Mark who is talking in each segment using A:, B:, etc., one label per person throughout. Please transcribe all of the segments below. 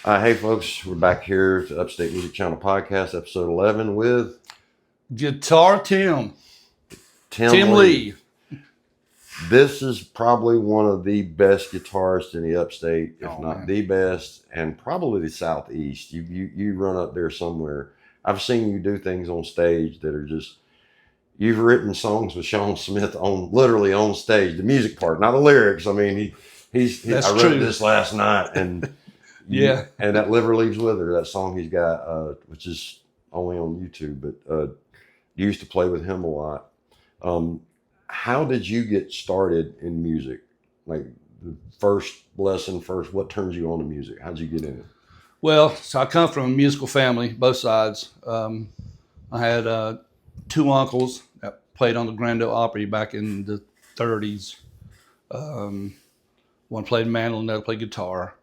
A: Hey folks, we're back here to Upstate Music Channel Podcast, episode 11 with
B: Guitar Tim
A: Tim
B: Lee.
A: This is probably one of the best guitarists in the Upstate, if not
B: Man.
A: the best, and probably the Southeast. You run up there somewhere. I've seen you do things on stage that are just. You've written songs with Sean Smith literally on stage, the music part, not the lyrics. I mean, I wrote this last night, and
B: Yeah.
A: and that Liver Leaves With Her, that song he's got, which is only on YouTube, but you used to play with him a lot. How did you get started in music? Like the first lesson, what turns you on to music? How'd you get in it?
B: Well, so I come from a musical family, both sides. I had two uncles that played on the Grand Ole Opry back in the 30s. One played mandolin, another played guitar.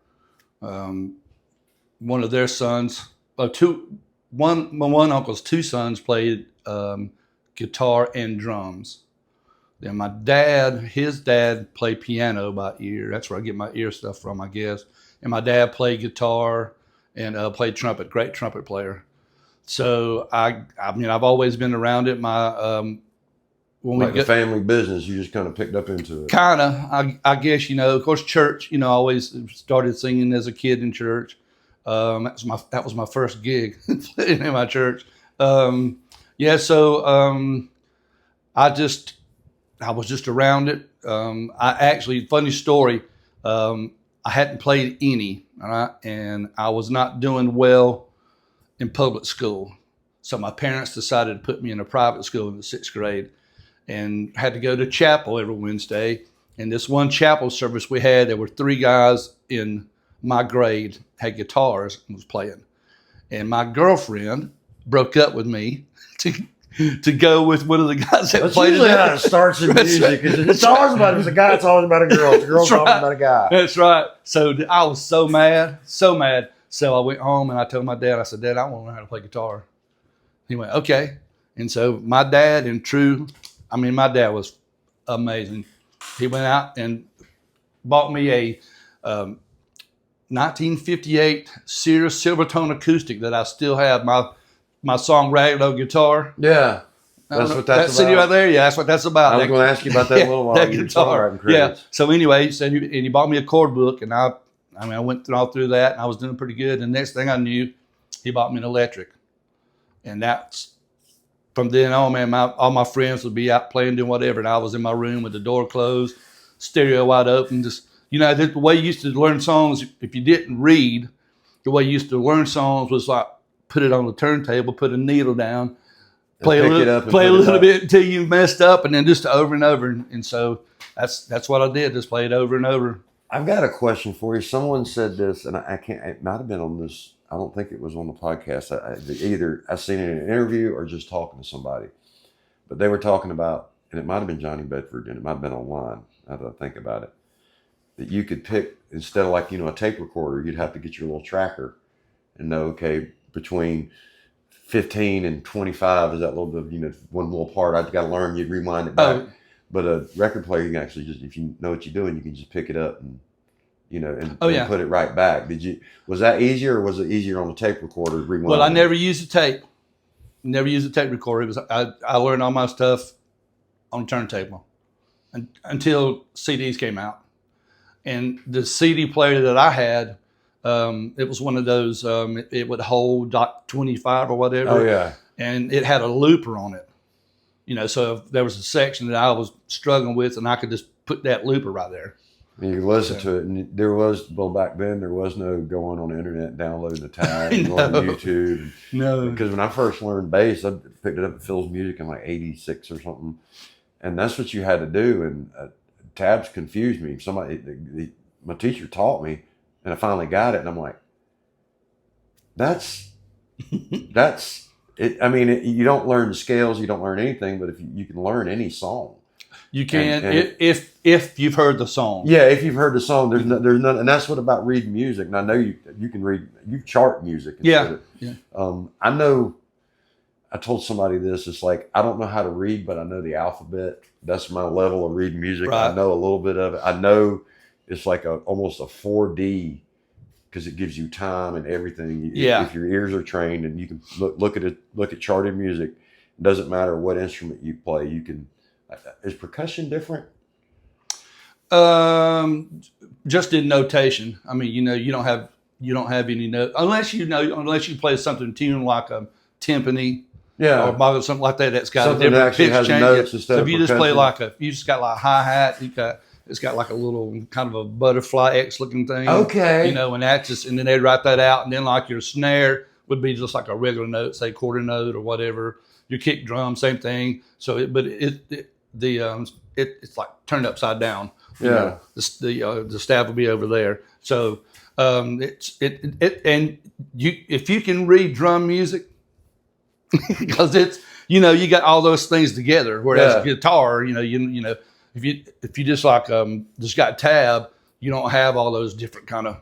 B: One of their sons, my one uncle's two sons played guitar and drums. Then his dad played piano by ear. That's where I get my ear stuff from, I guess. And my dad played guitar and played trumpet, great trumpet player. So I mean, I've always been around it. When
A: like a family business, you just kind of picked up into it.
B: I guess, of course, church, I always started singing as a kid in church. That was my first gig in my church. I was just around it. Funny story, I hadn't played any, and I was not doing well in public school. So my parents decided to put me in a private school in the 6th grade and had to go to chapel every Wednesday. And this one chapel service we had, there were 3 guys in my grade, had guitars and was playing. And my girlfriend broke up with me to go with one of the guys that played.
A: That's usually how it starts in music. It's always about it. It's a guy, it's always about a girl. It's a girl's always about a guy.
B: That's right. So I was so mad. So I went home and I told my dad, I said, Dad, I want to learn how to play guitar. He went, okay. And so my dad, my dad was amazing. He went out and bought me a 1958 Sears Silvertone acoustic that I still have. My song Ragdoll Guitar.
A: Yeah. That's what that's
B: that CD
A: about.
B: right there, yeah, that's what that's about.
A: I was going to ask you about that a little while.
B: That guitar.
A: Yeah.
B: So anyway, he said, and he bought me a chord book, and I went all through that, and I was doing pretty good. And the next thing I knew, he bought me an electric. And that's, from then on, man, all my friends would be out playing, doing whatever, and I was in my room with the door closed, stereo wide open. Just, the way you used to learn songs, if you didn't read, the way you used to learn songs was like, put it on the turntable, put a needle down, play a little bit until you messed up, and then just over and over. And so that's what I did, just play it over and over.
A: I've got a question for you. Someone said this, and I can't, it might have been on this, I don't think it was on the podcast. Either I seen it in an interview or just talking to somebody. But they were talking about, and it might have been Johnny Bedford, and it might have been online, now that I think about it, that you could pick, instead of like, a tape recorder, you'd have to get your little tracker and know, okay, between 15 and 25 is that little bit, one little part I've got to learn, you'd rewind it back. Oh. But a record player, you can actually just, if you know what you're doing, you can just pick it up and, and put it right back. Was that easier, or was it easier on the tape recorder?
B: Well, I never used a tape. Never used a tape recorder. I learned all my stuff on the turntable until CDs came out. And the CD player that I had, it was one of those, it would hold .25 or whatever.
A: Oh, yeah. And
B: it had a looper on it. So if there was a section that I was struggling with, and I could just put that looper right there.
A: And you listen to it, and back then, there was no going on the internet and downloading the tag and going on YouTube.
B: No.
A: Because when I first learned bass, I picked it up at Phil's Music in like 86 or something. And that's what you had to do. And tabs confused me. My teacher taught me, and I finally got it. And I'm like, that's it. I mean, you don't learn the scales, you don't learn anything, but if you can learn any song.
B: You can, if you've heard the song.
A: Yeah, if you've heard the song, there's none, and that's what about reading music. And I know you can read, you chart music.
B: Yeah.
A: I know. I told somebody this. It's like, I don't know how to read, but I know the alphabet. That's my level of reading music. Right. I know a little bit of it. I know it's like almost a 4D because it gives you time and everything.
B: Yeah.
A: If your ears are trained and you can look at charted music, it doesn't matter what instrument you play. You can. Is percussion different?
B: Just in notation. I mean, you don't have any note unless you play something tuned like a timpani.
A: Yeah,
B: or something like that. That's got
A: something
B: a
A: that
B: different
A: actually
B: pitch
A: has
B: change.
A: notes instead
B: So
A: of
B: if you just play
A: percussion.
B: you just got like hi hat, it's got like a little kind of a butterfly X looking thing.
A: Okay.
B: And that's just, and then they write that out, and then like your snare would be just like a regular note, say quarter note or whatever. Your kick drum, same thing. So, it's like turned upside down.
A: Yeah.
B: The staff will be over there. So if you can read drum music, because it's you got all those things together. Whereas guitar, if you just like just got tab, you don't have all those different kind of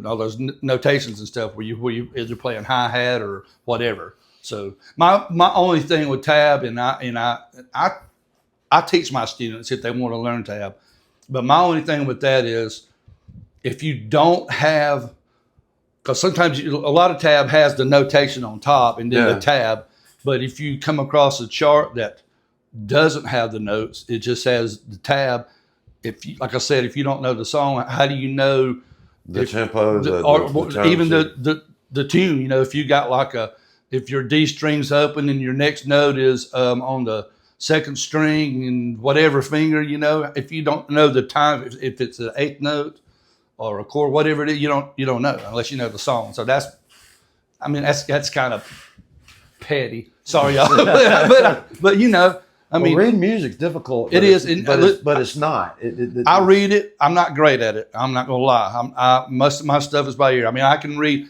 B: all those notations and stuff where you either playing hi hat or whatever. So my only thing with tab, and I teach my students if they want to learn tab, but my only thing with that is if you don't have, because sometimes a lot of tab has the notation on top and then the tab, but if you come across a chart that doesn't have the notes, it just has the tab. Like I said, if you don't know the song, how do you know
A: the tempo,
B: even the tune? If you got if your D string's open and your next note is on the second string and whatever finger, if you don't know the time, if it's an eighth note or a chord, whatever it is, you don't know unless you know the song. So that's kind of petty. Sorry, y'all, but
A: reading music's difficult.
B: It is,
A: but it's not.
B: I read it. I'm not great at it. I'm not gonna lie. Most of my stuff is by ear. I mean, I can read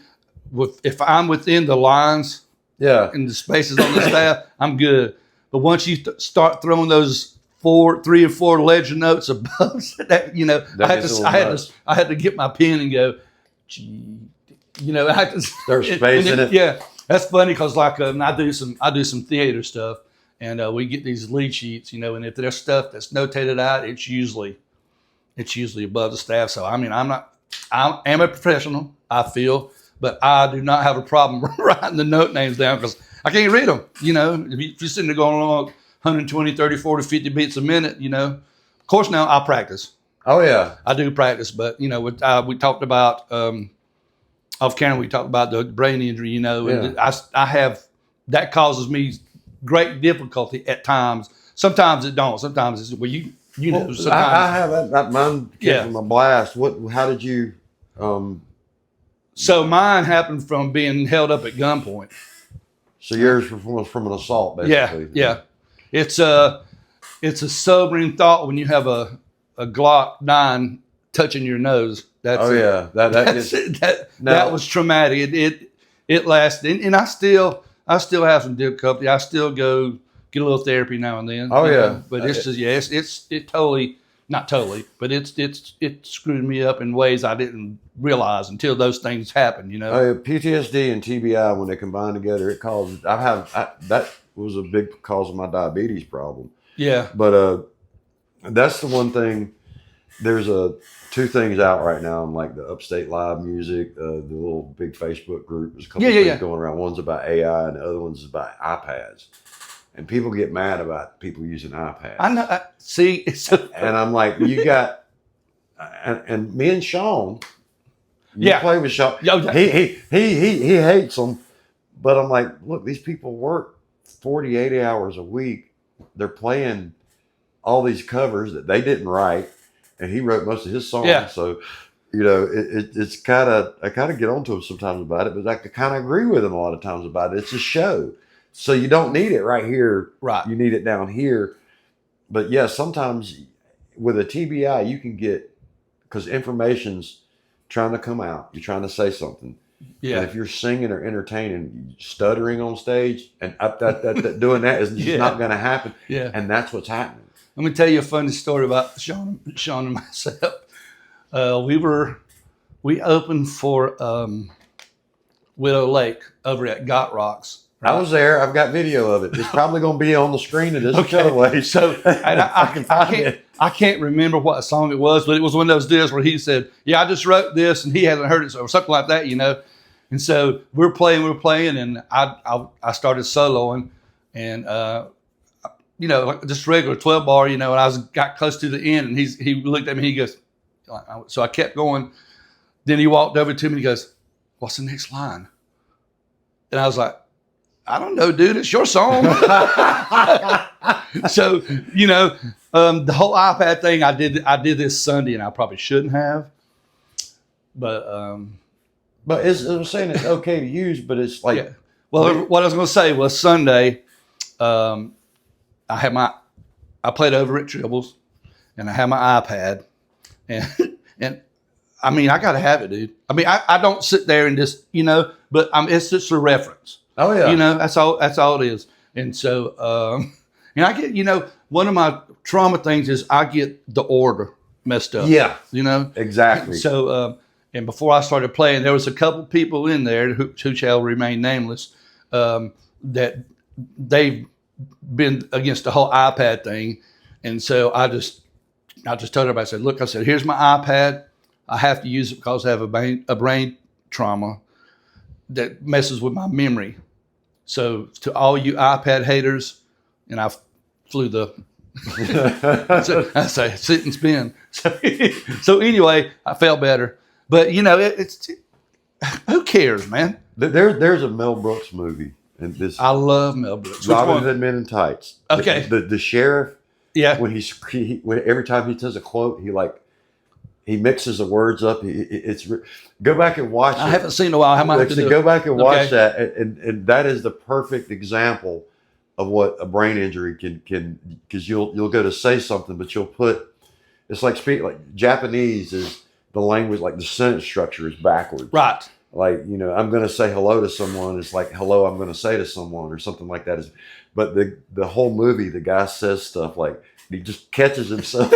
B: if I'm within the lines, and the spaces on the staff, I'm good. But once you start throwing those 3 and 4 legend notes above that, I had to get my pen and go, gee, I had to
A: start spacing it.
B: Yeah, that's funny because I do some theater stuff, and we get these lead sheets, and if there's stuff that's notated out, it's usually above the staff. So I am a professional, I feel, but I do not have a problem writing the note names down because I can't read them. If you're sitting there going along 120, 30, 40, 50 beats a minute, Of course, now I practice.
A: Oh, yeah.
B: I do practice, but, we talked about, off camera, we talked about the brain injury, and I have, that causes me great difficulty at times. Sometimes it don't. Sometimes it's, sometimes.
A: I have that. Mine came from a blast. How did you...
B: So mine happened from being held up at gunpoint.
A: So yours was from an assault, basically.
B: Yeah. It's a sobering thought when you have a Glock 9 touching your nose. That was traumatic. It lasted, and I still have some difficulty. I still go get a little therapy now and then. But it's just it totally. Not totally, but it screwed me up in ways I didn't realize until those things happened.
A: PTSD and TBI, when they combine together, it causes. That was a big cause of my diabetes problem.
B: Yeah,
A: but that's the one thing. There's 2 things out right now on like the Upstate live music, the little big Facebook group. There's a couple of things going around. One's about AI, and the other one's about iPads. And people get mad about people using iPads.
B: I know. See,
A: and I'm like, you got, and me and Sean, play with Sean. He hates them, but I'm like, look, these people work 40, 80 hours a week. They're playing all these covers that they didn't write, and he wrote most of his songs.
B: Yeah.
A: So, it's kind of, I kind of get onto him sometimes about it, but I kind of agree with him a lot of times about it. It's a show. So you don't need it right here.
B: Right.
A: You need it down here. But sometimes with a TBI, you can get, because information's trying to come out. You're trying to say something. Yeah. And if you're singing or entertaining, stuttering on stage, and doing that is just not going to happen.
B: Yeah.
A: And that's what's happening.
B: Let me tell you a funny story about Sean and myself. We opened for Widow Lake over at Got Rocks.
A: I was there. I've got video of it. It's probably going to be on the screen of this cutaway.
B: So and I can't remember what song it was, but it was one of those deals where he said, "Yeah, I just wrote this," and he hadn't heard it, or something like that, you know. And so we're playing, and I started soloing, and you know, like just regular 12 bar, you know. And I got close to the end, and he looked at me, he goes, so I kept going. Then he walked over to me, and he goes, "What's the next line?" And I was like, "I don't know, dude. It's your song." So, you know, the whole iPad thing, I did this Sunday, and I probably shouldn't have. But
A: I'm saying it's okay to use, but it's like.
B: Yeah. Well, what I was going to say was Sunday, I played over at Tribbles, and I had my iPad, and I mean, I got to have it, dude. I mean, I don't sit there and just, you know, but it's just a reference.
A: Oh yeah.
B: You know, that's all it is. And so, and I get, you know, one of my trauma things is I get the order messed up.
A: Yeah.
B: You know?
A: Exactly.
B: So, and before I started playing, there was a couple people in there who shall remain nameless, that they've been against the whole iPad thing. And so I just told everybody, I said, "Look," I said, "here's my iPad. I have to use it because I have a brain trauma that messes with my memory. So to all you iPad haters," and I flew the, so I say, "sit and spin." So anyway, I felt better. But, you know, it's who cares, man?
A: There's a Mel Brooks movie. And this
B: I love Mel Brooks.
A: Robin Hood Men in Tights.
B: Okay.
A: The sheriff,
B: yeah.
A: when when every time he does a quote, he mixes the words up. Go back and watch it.
B: I haven't seen it in a while. How am I to
A: go back and watch that, and that is the perfect example of what a brain injury can because you'll go to say something, but you'll put it's like Japanese is the language, like the sentence structure is backwards.
B: Right.
A: Like, you know, I'm going to say hello to someone. It's like hello, I'm going to say to someone or something like that. But the whole movie, the guy says stuff like. He just catches himself,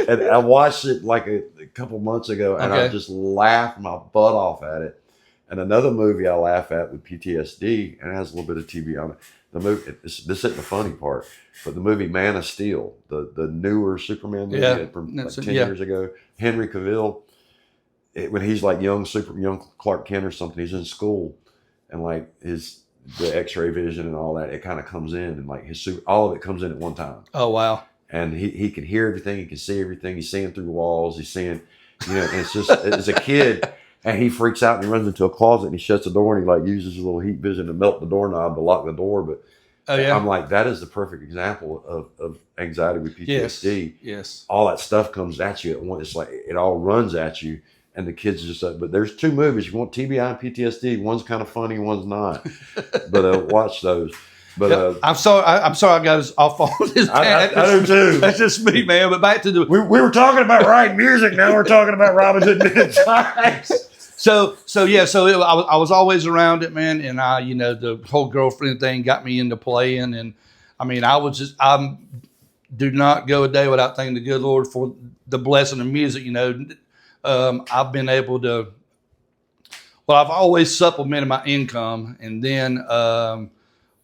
A: and I watched it like a couple months ago, and I just laughed my butt off at it. And another movie I laugh at with PTSD, and it has a little bit of TV on it. The movie, this isn't the funny part, but the movie Man of Steel, the newer Superman movie from like 10 years ago, Henry Cavill, when he's like young Clark Kent or something, he's in school, and like the X-ray vision and all that, it kind of comes in, and like all of it comes in at one time.
B: Oh wow.
A: And he can hear everything, he can see everything, he's seeing through walls, he's seeing, you know, and it's just, as a kid, and he freaks out and he runs into a closet and he shuts the door and he like uses his little heat vision to melt the doorknob to lock the door. But I'm like, that is the perfect example of anxiety with PTSD.
B: Yes.
A: All that stuff comes at you at once. It's like, it all runs at you. And the kids just, but there's two movies. You want TBI and PTSD. One's kind of funny, one's not. But watch those. But
B: I'm sorry I got us off on this.
A: I do too.
B: That's just me, man. But back to the
A: we were talking about writing music. Now we're talking about Robin Hood Men in Tights.
B: So I was always around it, man. And the whole girlfriend thing got me into playing. And I mean, I do not go a day without thanking the good Lord for the blessing of music. You know, I've been able to. Well, I've always supplemented my income, and then.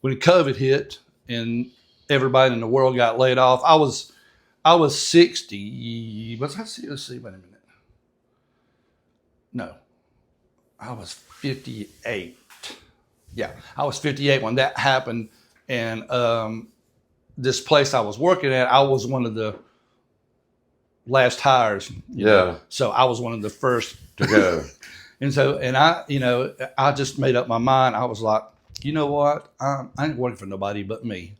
B: When COVID hit and everybody in the world got laid off, I was 60. Let's see. Wait a minute. No, I was 58. Yeah, I was 58 when that happened. And this place I was working at, I was one of the last hires. You know? So I was one of the first
A: to go.
B: and I just made up my mind. I was like, you know what? I ain't working for nobody but me,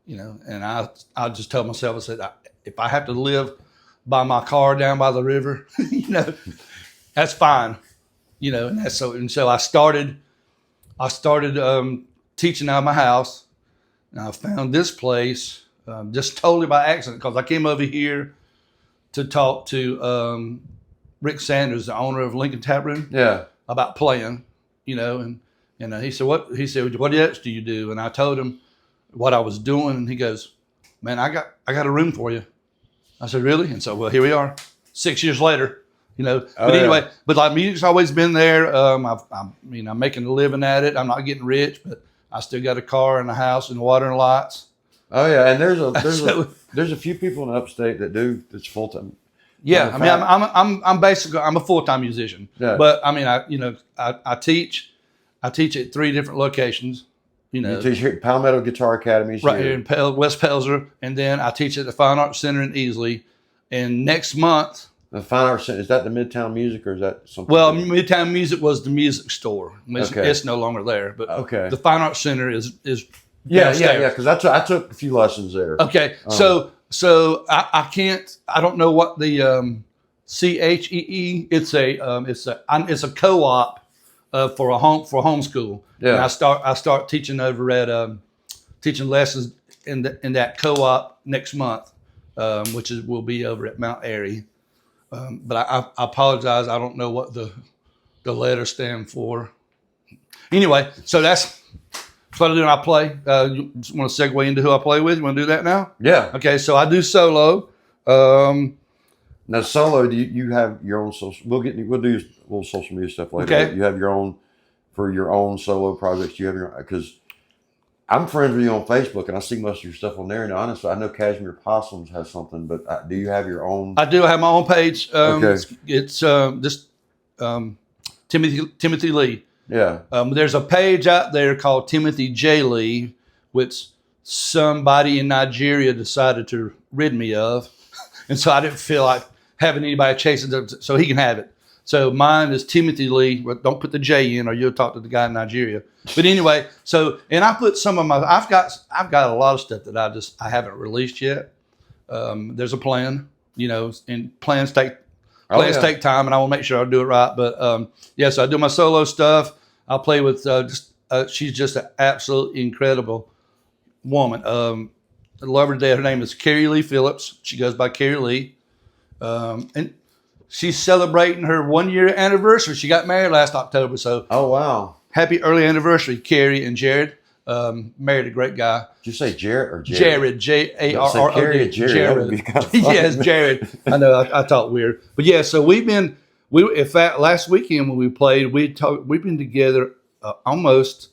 B: you know. And I just tell myself, I said, if I have to live by my car down by the river, you know, that's fine, you know. And so I started teaching out of my house, and I found this place just totally by accident because I came over here to talk to Rick Sanders, the owner of Lincoln Tap Room, about playing, you know. And he said, what else do you do? And I told him what I was doing. And he goes, man, I got a room for you. I said, really? And so, well, here we are 6 years later, you know. But anyway, but like music's always been there. I'm making a living at it. I'm not getting rich, but I still got a car and a house and water and lights.
A: Oh yeah, and there's
B: So-
A: there's a few people in Upstate that do it's full time.
B: Yeah, I mean, I'm basically I'm a full-time musician,
A: Yeah.
B: but I mean, I teach at 3 different locations. You know,
A: You teach here at Palmetto Guitar Academy
B: right here in West Pelzer, and then I teach at the Fine Arts Center in Easley. And next month,
A: The Fine Arts Center, is that the Midtown Music or is that something?
B: well,
A: different?
B: Midtown Music was the music store.
A: Okay.
B: It's no longer there, but
A: Okay.
B: the Fine Arts Center is
A: yeah,
B: downstairs.
A: because I took a few lessons there.
B: Okay, so I can't. I don't know what the CHEE. It's a co-op for homeschool.
A: Yeah.
B: And I start teaching over at teaching lessons in that co-op next month, which will be over at Mount Airy. But I apologize. I don't know what the letters stand for. Anyway, so that's what I do when I play. You want to segue into who I play with? You want to do that now?
A: Yeah.
B: Okay, so I do solo.
A: Now solo, do you have your own social? We'll do a little social media stuff later.
B: Okay.
A: But you have your own for your own solo projects. You have your because I'm friends with you on Facebook and I see most of your stuff on there. And honestly, I know Cashmere Possums has something, but do you have your own?
B: I do have my own page.
A: Okay.
B: It's just Timothy Lee.
A: Yeah.
B: There's a page out there called Timothy J. Lee, which somebody in Nigeria decided to rid me of. And so I didn't feel like having anybody chasing them, so he can have it. So mine is Timothy Lee. Don't put the J in or you'll talk to the guy in Nigeria. But anyway, and I put some of my, I've got a lot of stuff that I haven't released yet. There's a plan, and plans take time, and I will make sure I do it right. But so I do my solo stuff. I play with she's just an absolutely incredible woman. I love her today. Her name is Carrie Lee Phillips. She goes by Carrie Lee, and she's celebrating her 1-year anniversary. She got married last October, so
A: Oh wow.
B: happy early anniversary, Carrie and Jared. Married a great guy.
A: Did you say Jarrett or
B: Jared,
A: Jared?
B: Jarrod.
A: Carrie and Jared. That would be kind of funny.
B: Yes, Jared. I know. I talk weird, but yeah. So in fact, last weekend when we played, we've been together almost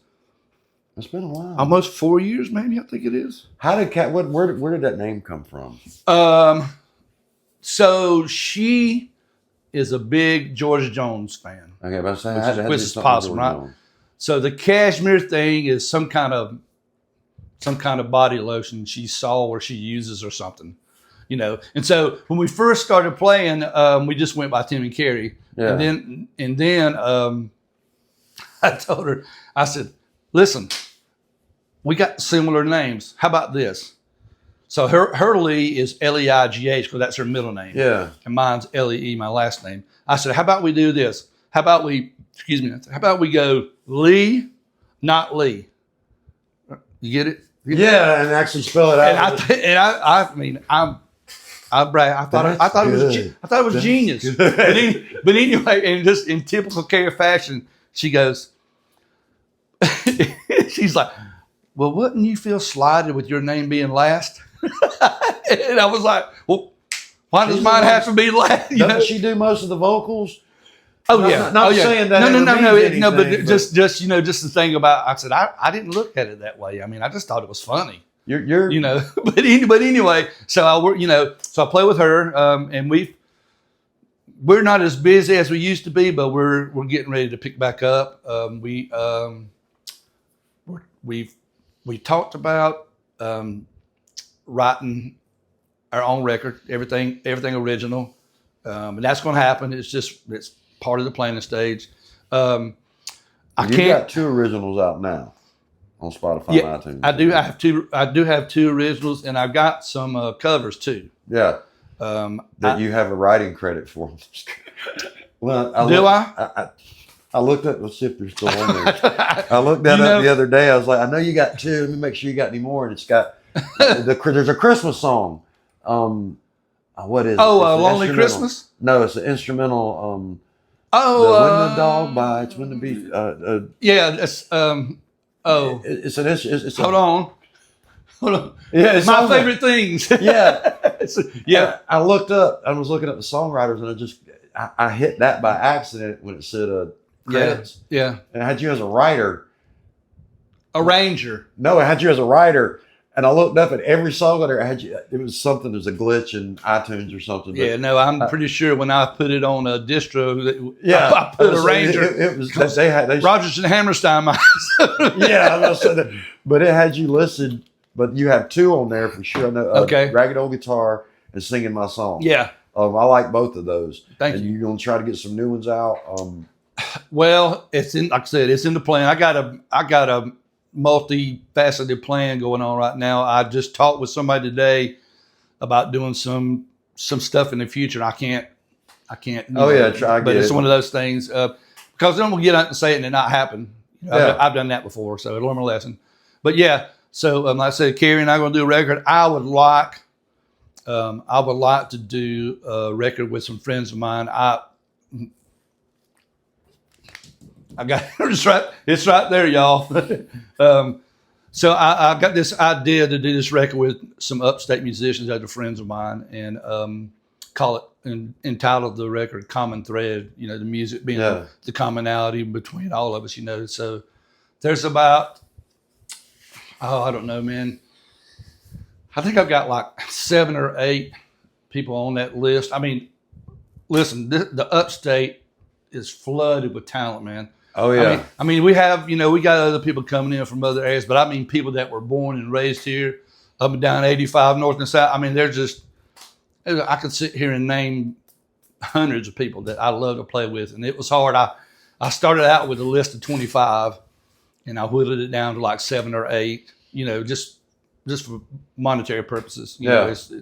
A: It's been a while.
B: almost 4 years, maybe. I think it is.
A: How did where did that name come from?
B: So she is a big George Jones fan.
A: Okay, but I say
B: Which is Possum, right? So the Cashmere thing is some kind of body lotion she saw or she uses or something, And so when we first started playing, we just went by Tim and Carrie,
A: Yeah.
B: and then I told her, I said, "Listen, we got similar names. How about this?" So her Lee is Leigh because that's her middle name.
A: Yeah.
B: And mine's Lee, my last name. I said, "How about we do this? How about we go Lee, not Lee?" You get it?
A: Yeah, and actually spell it out.
B: I brag. I thought it was genius. But anyway, and just in typical Carrie fashion, she goes, she's like, "Well, wouldn't you feel slighted with your name being last?" And I was like, "Well, why does mine have to be last?"
A: Doesn't she do most of the vocals?
B: Oh yeah,
A: Not saying that.
B: No, but just the thing about, I said I didn't look at it that way. I mean, I just thought it was funny.
A: You're
B: But anyway, so I play with her, and we're not as busy as we used to be, but we're getting ready to pick back up. We talked about writing our own record, everything original, and that's going to happen. It's part of the planning stage.
A: You got 2 originals out now on Spotify and iTunes.
B: I do have 2 originals, and I've got some covers too.
A: Yeah. That you have a writing credit for. Well, I looked at. Let's see if they're still on there. I looked that up the other day. I was like, I know you got 2. Let me make sure you got any more. And it's got there's a Christmas song. What is it?
B: Lonely Christmas?
A: No, it's an instrumental. When the dog bites, when the beef.
B: It's hold on.
A: Yeah, it's
B: my favorite things.
A: Yeah. I looked up. I was looking up the songwriters, and I hit that by accident when it said credits.
B: Yeah.
A: And I had you as a writer.
B: arranger.
A: No, it had you as a writer. And I looked up at every song on there. It was something. There's a glitch in iTunes or something.
B: Yeah, no, I'm pretty sure when I put it on a distro,
A: Yeah,
B: I put arranger.
A: It was they
B: Rodgers and Hammerstein.
A: yeah, I was saying that. But it had you listed. But you have two on there for sure. I know,
B: Okay.
A: Ragged Old Guitar and Singing My Song.
B: Yeah.
A: I like both of those.
B: Thank
A: and
B: you.
A: you're gonna try to get some new ones out.
B: Well, it's in. Like I said, it's in the plan. I got a multifaceted plan going on right now. I just talked with somebody today about doing some stuff in the future. I can't.
A: Try.
B: But it's one of those things because then we'll get out and say it and it not happen. I've done that before, so it'll learn a lesson. But yeah, so like I said, Carrie and I are going to do a record. I would like to do a record with some friends of mine. I got it's right there, y'all. So I got this idea to do this record with some upstate musicians that are friends of mine, and call it and entitled the record "Common Thread." You know, the music being the commonality between all of us. You know, so there's about I don't know, man. I think I've got like 7 or 8 people on that list. I mean, listen, the upstate is flooded with talent, man.
A: Oh yeah.
B: I mean, we have, we got other people coming in from other areas, but I mean, people that were born and raised here, up and down 85 north and south. I mean, I could sit here and name hundreds of people that I love to play with, and it was hard. I started out with a list of 25, and I whittled it down to like 7 or 8. Just for monetary purposes. You know, it's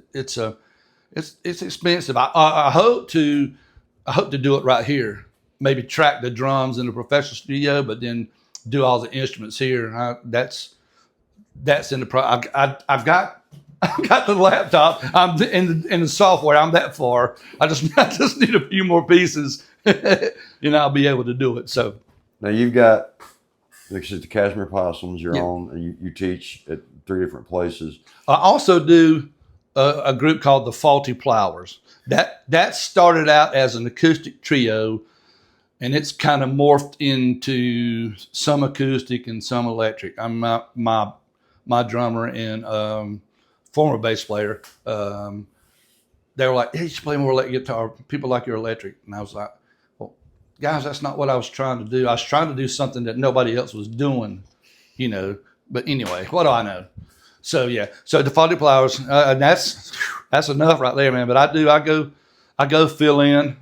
B: expensive. I hope to do it right here. Maybe track the drums in a professional studio, but then do all the instruments here. That's in the I've got the laptop. I'm in the software. I'm that far. I just need a few more pieces, I'll be able to do it. So
A: now you've got, like I said, the Cashmere Possums. You're on, and you teach at 3 different places.
B: I also do a group called the Faulty Plowers. That started out as an acoustic trio, and it's kind of morphed into some acoustic and some electric. I'm my drummer and former bass player. They were like, "Hey, you should play more electric guitar. People like your electric." And I was like, "Well, guys, that's not what I was trying to do. I was trying to do something that nobody else was doing, But anyway, what do I know? So yeah, so the Faulty Plowers, and that's enough right there, man. But I go fill in.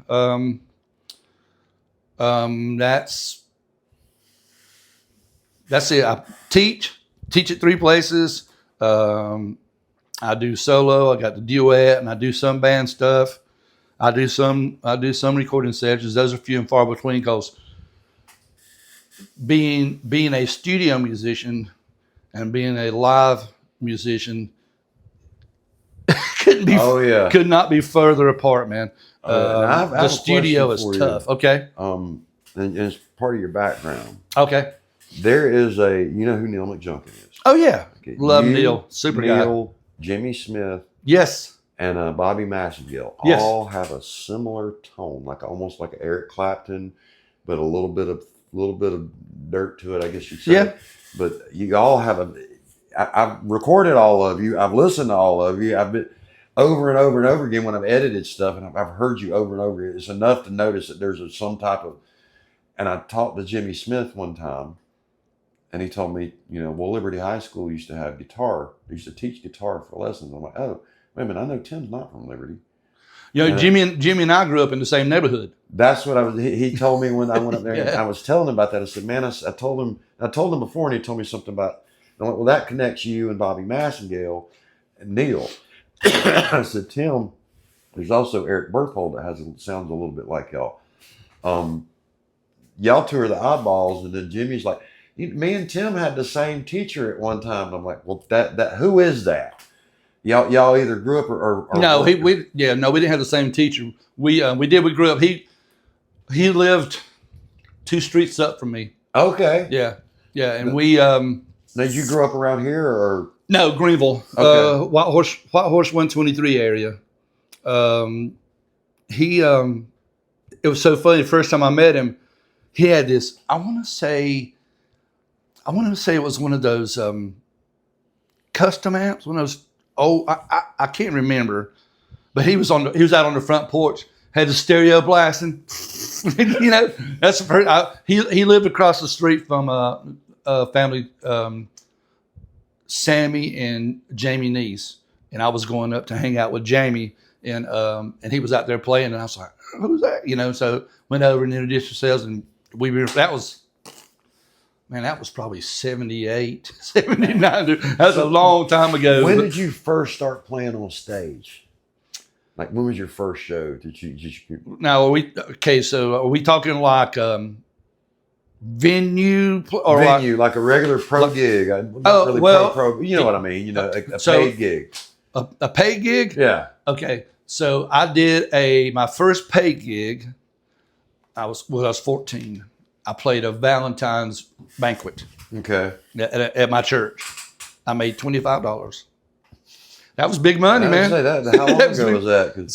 B: That's it. I teach at 3 places. I do solo. I got the duet, and I do some band stuff. I do some recording sessions. Those are few and far between because being a studio musician and being a live musician could not be further apart, man.
A: I have
B: the studio is tough. Okay.
A: And it's part of your background.
B: Okay.
A: There is you know who Neil McJunkin is?
B: Oh yeah.
A: Okay.
B: Love Neil. Super
A: Neil,
B: guy.
A: Jimmy Smith.
B: Yes.
A: And Bobby Massengill
B: Yes.
A: all have a similar tone, almost like Eric Clapton, but a little bit of dirt to it, I guess you'd say.
B: Yeah.
A: But you all have I've recorded all of you. I've listened to all of you. I've been over and over and over again when I've edited stuff, and I've heard you over and over. It's enough to notice that there's some type of. And I talked to Jimmy Smith one time, and he told me, well, Liberty High School used to have guitar. They used to teach guitar for lessons. I'm like, oh, wait a minute, I know Tim's not from Liberty.
B: Jimmy and I grew up in the same neighborhood.
A: That's what he told me when I went up there. And I was telling him about that. I said, man, I told him before, and he told me something about. And I went, well, that connects you and Bobby Massengill and Neil. I said, Tim, there's also Eric Berthold that sounds a little bit like y'all. Y'all tour the Oddballs, and then Jimmy's like, me and Tim had the same teacher at one time. And I'm like, well, that who is that? Y'all either grew up or
B: no, we didn't have the same teacher. We grew up. He lived 2 streets up from me.
A: Okay.
B: Yeah, and we.
A: Now, did you grow up around here or?
B: No, Greenville.
A: Okay.
B: White Horse 123 area. It was so funny. The first time I met him, he had this, I want to say, I want to say it was one of those custom amps, one of those. Oh, I can't remember, but he was out on the front porch, had the stereo blasting. You know, that's the first. He lived across the street from family, Sammy and Jamie Neese, and I was going up to hang out with Jamie, and he was out there playing, and I was like, "Who's that?" You know, so went over and introduced ourselves, and that was probably 78, 79. That was a long time ago.
A: When did you first start playing on stage? Like, when was your first show? Did you
B: Now, so are we talking like venue? Or
A: venue, like a regular pro gig? Not really pro, you know what I mean? You know, a paid gig.
B: A paid gig?
A: Yeah.
B: Okay. So I did my first paid gig. I was 14. I played a Valentine's banquet.
A: Okay.
B: At my church. I made $25. That was big money, man.
A: Say that. How long ago was that?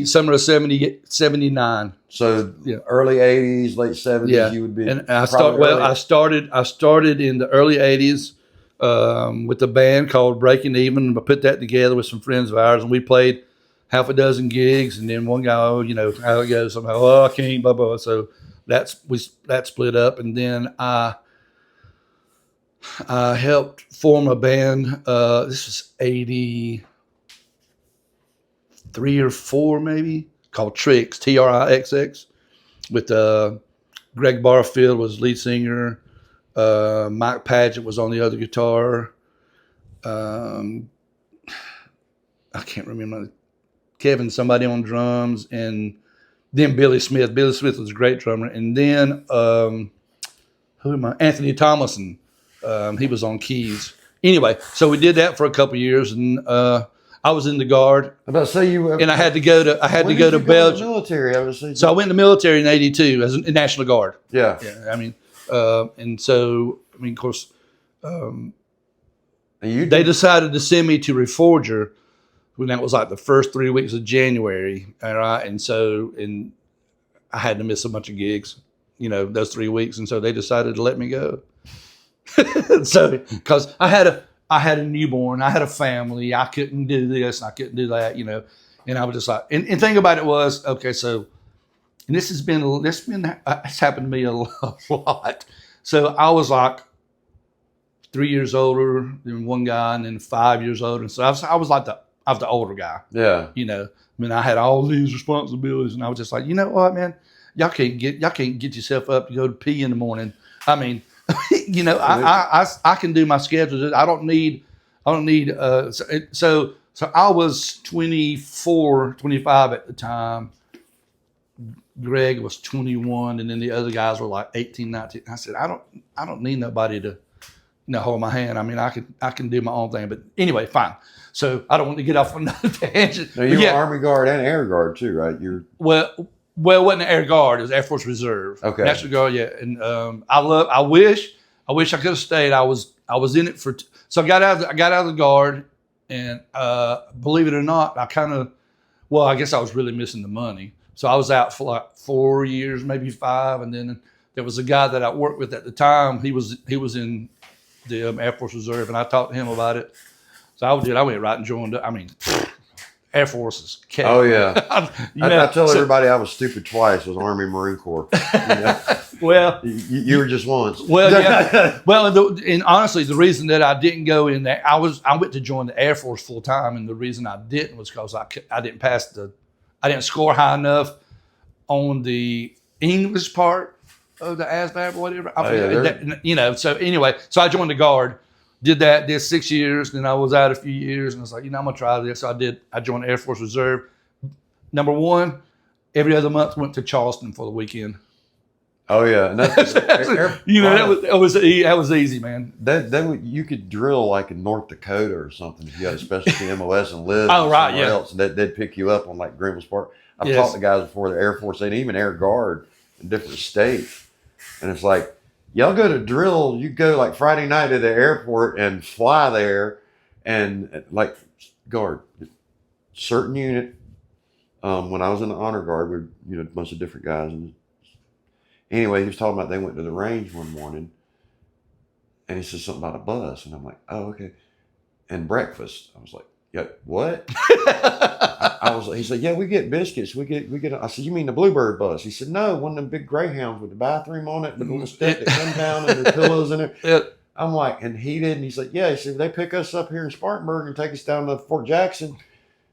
B: Summer of 79.
A: So early 80s, late 70s, you would be.
B: And I started in the early 80s with a band called Breaking Even. I put that together with some friends of ours, and we played half a dozen gigs. And then one guy, you know how it goes. Somehow, I can't, blah blah. So that split up, and then I helped form a band. This was 83 or 4 maybe, called Trix, Trixx, with Greg Barfield was lead singer. Mike Padgett was on the other guitar. I can't remember. Kevin somebody on drums, and then Billy Smith. Billy Smith was a great drummer. And then Anthony Thomason. He was on keys. Anyway, so we did that for a couple of years, and I was in the Guard.
A: I'm about to say
B: and I had to go to Belgium.
A: Military.
B: So I went in the military in '82 as a National Guard.
A: Yeah.
B: I mean, and so of course, they decided to send me to Reforger when that was like the first 3 weeks of January. All right, and I had to miss a bunch of gigs, you know, those 3 weeks, and so they decided to let me go. So because I had a newborn, I had a family, I couldn't do this, I couldn't do that, you know, and I was just like, and thing about it was, okay, so, and it's happened to me a lot. So I was like 3 years older than one guy, and then 5 years older, and so I was like the older guy.
A: Yeah.
B: You know, I mean, I had all these responsibilities, and I was just like, you know what, man, y'all can't get yourself up to go to pee in the morning. I mean, you know, I can do my schedule. I don't need. So I was 24, 25 at the time. Greg was 21, and then the other guys were like 18, 19. I said, I don't need nobody to, hold my hand. I mean, I can do my own thing. But anyway, fine. So I don't want to get off on another tangent.
A: Now, you were Army Guard and Air Guard too, right?
B: Well, it wasn't the Air Guard. It was Air Force Reserve.
A: Okay.
B: National Guard, yeah. And I wish I could have stayed. I was in it so I got out of the Guard, and believe it or not, I guess I was really missing the money. So I was out for like 4 years, maybe 5, and then there was a guy that I worked with at the time. He was in the Air Force Reserve, and I talked to him about it. So I went right and joined up. I mean, Air Force is cat.
A: Oh yeah. I tell everybody I was stupid twice. It was Army Marine Corps. You know?
B: Well,
A: you were just once.
B: Well, yeah. Well, and honestly, the reason that I didn't go in there, I went to join the Air Force full time, and the reason I didn't was because I didn't score high enough on the English part of the ASVAB or whatever. So anyway, so I joined the Guard. Did 6 years, then I was out a few years, and I was like, I'm gonna try this. So I joined the Air Force Reserve. Number one, every other month went to Charleston for the weekend.
A: Oh yeah, and that
B: was easy, man.
A: You could drill like in North Dakota or something if you had a specialty MOS and live
B: somewhere
A: else, and they'd pick you up on like Grimbles Park. I've talked to guys before the Air Force and even Air Guard in different states, and it's like, y'all go to drill, you go like Friday night to the airport and fly there, and like Guard, certain unit. When I was in the Honor Guard, we a bunch of different guys. And anyway, he was talking about they went to the range one morning, And he said something about a bus. And I'm like, oh, okay. And breakfast. I was like, yeah, what? He said, yeah, we get biscuits. I said, you mean the Bluebird bus? He said, no, one of them big Greyhounds with the bathroom on it, the little stick that comes down and there's pillows in it.
B: Yeah.
A: I'm like, and he didn't. He's like, yeah. He said, they pick us up here in Spartanburg and take us down to Fort Jackson.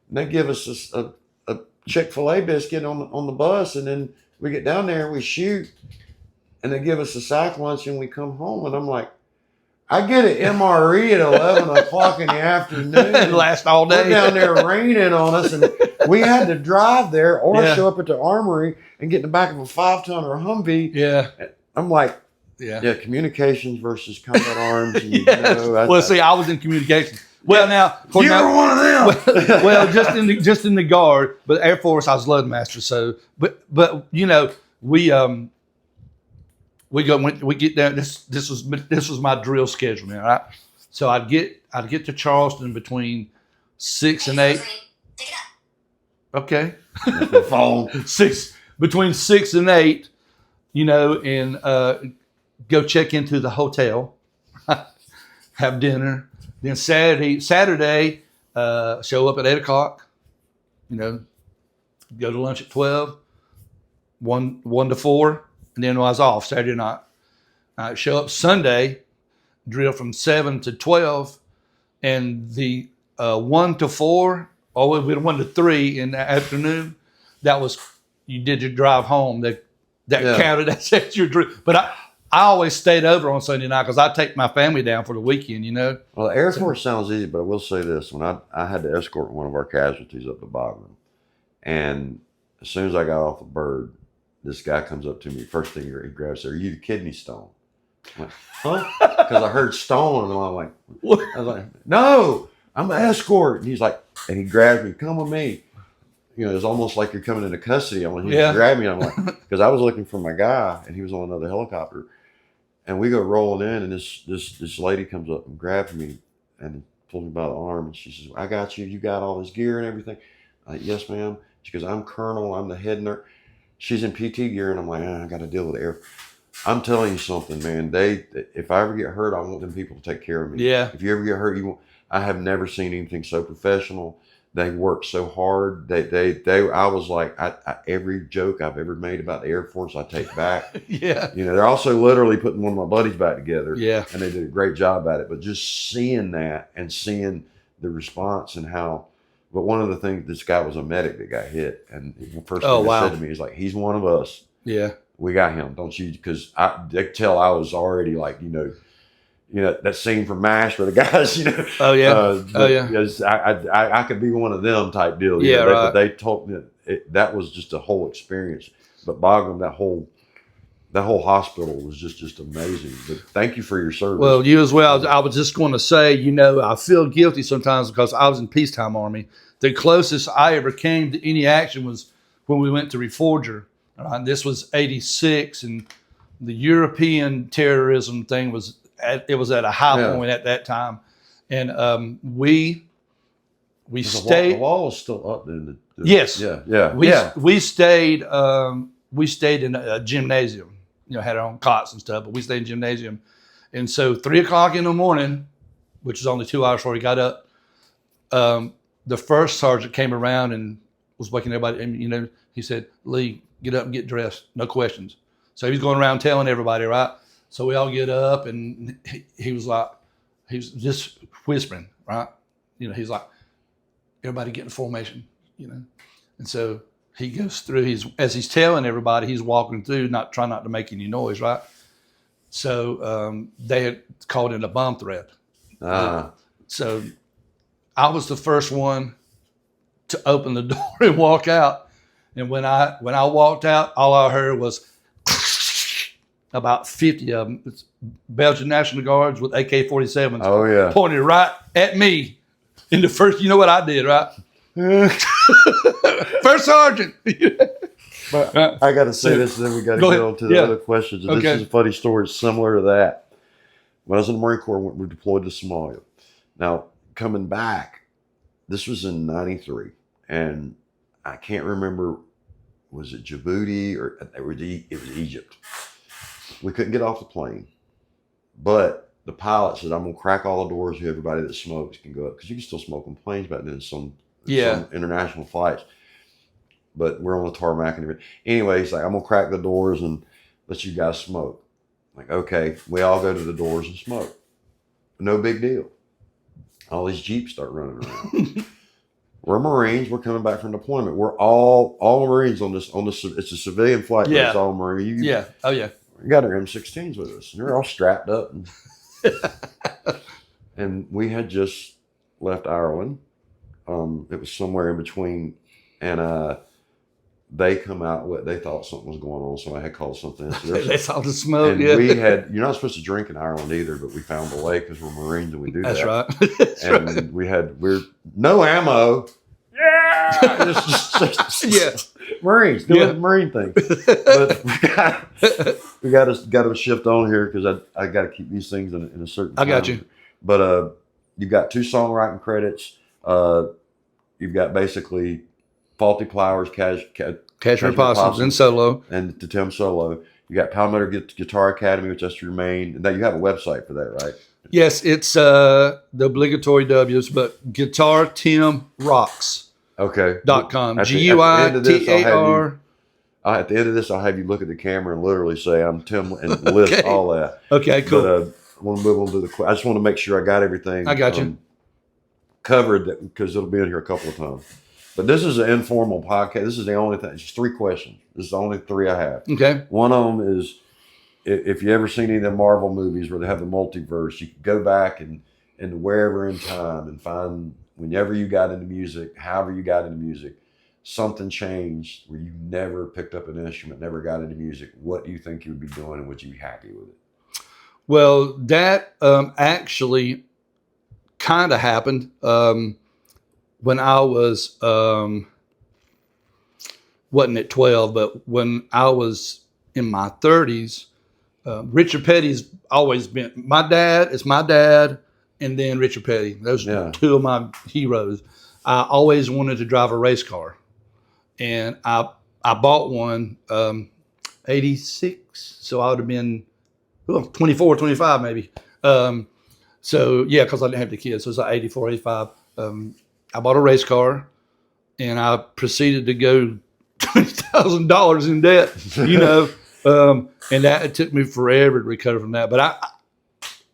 A: And they give us a Chick-fil-A biscuit on the bus. And then we get down there and we shoot. And they give us a sack lunch and we come home. And I'm like, I get an MRE at 11 o'clock in the afternoon.
B: It lasts all day.
A: We're down there raining on us, and we had to drive there or show up at the armory and get in the back of a 5-ton or a Humvee.
B: Yeah.
A: I'm like,
B: yeah,
A: communications versus combat arms. And,
B: yes. See, I was in communications. Well, now
A: you were one of them.
B: Well, just in the guard, but Air Force, I was loadmaster. So, but we get down. This was my drill schedule, man. Right. So I'd get to Charleston between 6 and 8. Okay.
A: Phone.
B: Between 6 and 8, and go check into the hotel, have dinner. Then Saturday, show up at 8 o'clock. Go to lunch at 12. 1 to 4. And then I was off Saturday night. I show up Sunday, drill from 7 to 12, and the 1 to 4, all the way to 1 to 3 in the afternoon. That was, you did your drive home. That counted. That's your drill. But I always stayed over on Sunday night because I take my family down for the weekend.
A: Well, the Air Force sounds easy, but I will say this: when I had to escort one of our casualties up to Bagram, and as soon as I got off the bird, this guy comes up to me. First thing he grabs, "Are you the kidney stone?" I'm like, huh? Because I heard stone, and I'm like, what? I was like, "No, I'm an escort." And he's like, and he grabs me, "Come with me." It's almost like you're coming into custody. When he grabbed me, I'm like, because I was looking for my guy, and he was on another helicopter, and we go rolling in, and this lady comes up and grabs me and pulls me by the arm, and she says, "I got you. You got all this gear and everything." I'm like, "Yes, ma'am." She goes, "I'm Colonel. I'm the head nurse." She's in PT gear, and I'm like, I got to deal with the air. I'm telling you something, man. If I ever get hurt, I want them people to take care of me.
B: Yeah.
A: If you ever get hurt, I have never seen anything so professional. They work so hard. I was like, every joke I've ever made about the Air Force, I take back.
B: Yeah.
A: They're also literally putting one of my buddies back together.
B: Yeah.
A: And they did a great job at it. But just seeing that and seeing the response and how. But one of the things, this guy was a medic that got hit, and the first thing he said to me is like, "He's one of us.
B: Yeah,
A: we got him. Don't you?" Because they could tell I was already like, that scene from MASH where the guys,
B: Oh yeah,
A: Yes, I could be one of them type deal.
B: Yeah, right.
A: But they told me that was just a whole experience. But Bagram, that whole hospital was just amazing. But thank you for your service.
B: Well, you as well. I was just going to say, I feel guilty sometimes because I was in peacetime Army. The closest I ever came to any action was when we went to Reforger. This was 86, and the European terrorism thing was at a high point at that time. And we stayed.
A: The wall is still up there.
B: Yes.
A: Yeah.
B: We stayed in a gymnasium. Had our own cots and stuff, but we stayed in gymnasium. And so 3 o'clock in the morning, which was only 2 hours before we got up, the first sergeant came around and was waking everybody. And, he said, "Lee, get up and get dressed. No questions." So he was going around telling everybody, right? So we all get up, and he was just whispering, right? He's like, "Everybody get in formation," And so he goes through, as he's telling everybody, he's walking through, trying not to make any noise, right? So they had called in a bomb threat. So I was the first one to open the door and walk out. And when I walked out, all I heard was about 50 of them. It's Belgian National Guards with AK-47s.
A: Oh, yeah.
B: Pointed right at me. In the first, you know what I did, right? First sergeant.
A: But I got to say this, and then we got to get on to the other questions. And This is a funny story similar to that. When I was in the Marine Corps, we deployed to Somalia. Now, coming back, this was in 93, and I can't remember, was it Djibouti or it was Egypt. We couldn't get off the plane, but the pilot said, I'm going to crack all the doors so everybody that smokes can go up. Because you can still smoke on planes back then, some international flights. But we're on the tarmac and everything. Anyway, he's like, I'm going to crack the doors and let you guys smoke. Like, okay, we all go to the doors and smoke. No big deal. All these Jeeps start running around. We're Marines. We're coming back from deployment. We're all Marines on this. It's a civilian flight. But it's all Marine.
B: Oh yeah.
A: We got our M16s with us. And they're all strapped up. And we had just left Ireland. It was somewhere in between, and they come out. They thought something was going on, so I had called something.
B: They saw the smoke.
A: And we had. You're not supposed to drink in Ireland either, but we found a way because we're Marines and we do
B: That's
A: that.
B: Right. That's
A: and right. We're no ammo. Yeah.
B: Yeah.
A: Marines doing the Marine thing. But we got to shift on here because I got to keep these things in a certain time.
B: I got you.
A: But you've got 2 songwriting credits. You've got basically Faulty Flowers,
B: Cashmere Possums and solo.
A: And to Tim solo. You got Palmetto Guitar Academy, which that's your main. Now you have a website for that, right?
B: Yes, it's the obligatory W's, but Guitar Tim Rocks.
A: Okay.
B: .com.
A: At
B: GUITAR.
A: At the end of this, I'll have you look at the camera and literally say, I'm Tim, and list all that.
B: Okay, cool.
A: But I want to move on to I just want to make sure I got everything
B: I got you.
A: Covered because it'll be in here a couple of times. But this is an informal podcast. This is the only thing. It's just 3 questions. This is the only 3 I have.
B: Okay.
A: One of them is, if you ever seen any of the Marvel movies where they have the multiverse, you can go back and wherever in time and find whenever you got into music, however you got into music, something changed where you never picked up an instrument, never got into music. What do you think you would be doing, and would you be happy with it?
B: Well, that actually kind of happened when I was, wasn't at 12, but when I was in my 30s. Richard Petty's always been my dad. And then Richard Petty. Those are 2 of my heroes. I always wanted to drive a race car, and I bought one 86, so I would have been 24, 25 maybe. So yeah, because I didn't have the kids, so it was like 84, 85. I bought a race car, and I proceeded to go $20,000 in debt. And that it took me forever to recover from that. But